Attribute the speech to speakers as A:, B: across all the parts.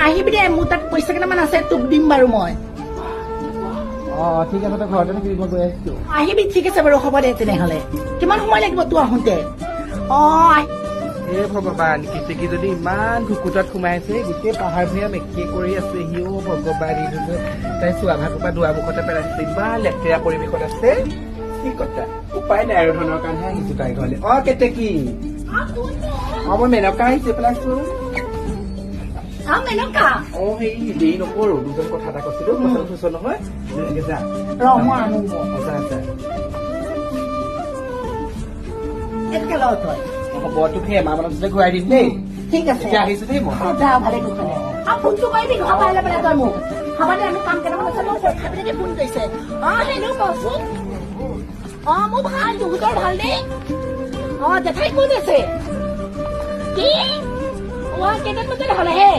A: আহিবি দে মোৰ তাত পইচা কেইটামান আছে তোক দিম বাৰু মই
B: ঠিক আছে তই ঘৰতে থাকিবি মই গৈ আহিছো
A: আহিবি ঠিক আছে বাৰু হ'ব দে তেনেহ'লে কিমান সময় লাগিব তোৰ আহোঁতে
B: হে ভগৱান কিচেকি যদি ইমান ঘুকুটাত সোমাই আছে গোটেই পাহাৰ ভৈয়াম একে কৰি আছে সিও ভগৱান তাই চোৱা ভাগৰ পৰা দুৱাৰ মুখতে পেলাইছে ইমান লেতেৰা পৰিৱেশত আছে কি কথা উপায় নাই আৰু ধৰণৰ কাৰণেহে আহিছো তাই ঘৰলে কেতেকী মই মেনকা আহিছে পেলাইছো
A: মেনকা
B: সেই দেৰি নকৰো দুজন কথা এটা কৈছিলো কথাটো কৈছ নহয় যা
A: মই আনো একে লওঁ তই
B: হ'ব তোক সেই এমাহ মানৰ পিছতে ঘূৰাই দিম দেই
A: ঠিক আছে
B: এতিয়া আহিছো দেই মই
A: ভালে কুশলে ফোনটো কৰিবি ঘৰ পাৰিলে পেলাই তই মোক হ'ব দে আমি কাম কেইটামান আছে মোক খাবিলৈকে ফোন কৰিছে হেনো কচোন মোৰ ভাল বহুতৰ ভাল দেই জেঠাই কোন আছে কি কেইটাত বজাত হ'লেহে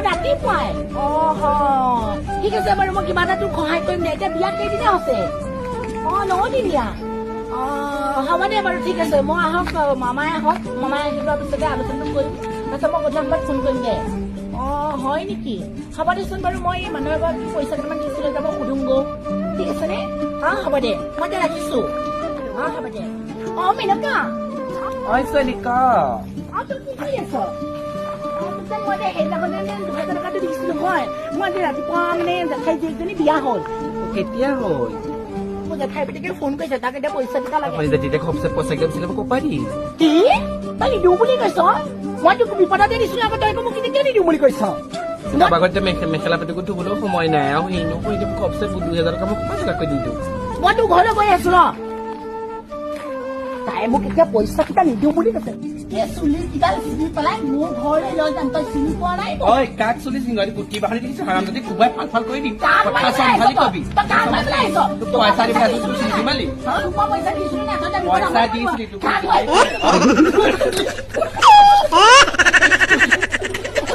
A: ৰাতিপুৱাই ঠিক আছে বাৰু মই কিবা এটা তোক সহায় কৰিম দে এতিয়া বিয়া কেইদিনা আছে 9 দিনীয়া হ'ব দে বাৰু ঠিক আছে মই আহক মামাই আহক মামাই আহি যোৱাৰ পিছতে আলোচনাটো কৰিম তাৰপিছত মই গধূলি সময়ত ফোন কৰিম দে হয় নেকি হ'ব দেচোন বাৰু মই মানুহ এগৰাকী পইচা কেইটামান দিছিলে যাব সুধোংগৈ ঠিক আছে নে হ'ব দে মই এতিয়া ৰাখিছো হ'ব দে মেনকা
B: ছোৱালী ক
A: তই কি কৰি আছ মই সেইদিনাখনে 2000 টকাটো দিছিলো মই আজি ৰাতিপুৱা মানে জেঠাই জীয়েকজনী বিয়া হ'ল
B: কেতিয়া হ'ল
A: মোৰ জেঠাই পিতেকে ফোন কৰিছে তাক এতিয়া পইচা টকা লাগে
B: তেতিয়া ঘপচে পইচা দিছিলে মোক পাৰি
A: কি তই নিদিওঁ বুলি কৈছ মই তোক বিপদতে দিছিলো আকৌ তই মোক কেতিয়া নিদিওঁ বুলি কৈছ
B: আগতে মেখেলা পেটিকো ধুবলৈও সময় নাই আৰু এনেও ঘপচে 2000 টকা মোক 5 টকাকৈ দি দিওঁ
A: মই তোৰ ঘৰলৈ গৈ আছো ন তাই মোক এতিয়া পইচা কেইটা নিদিওঁ বুলি কৈছে চুলি কেইডাল চিঙি পেলাই মোৰ ঘৰলৈ লৈ যাম তই চিনি পোৱা নাই
B: কাক চুলি চিঙি কুটি বাহানি দেখিছে হাৰাম যদি কোবাই ফাল ফাল কৰি দিম কথা চম্ভালি কবি পইচা দিছিলি
A: পইচা দিছিলি
B: পইচা দিছিলি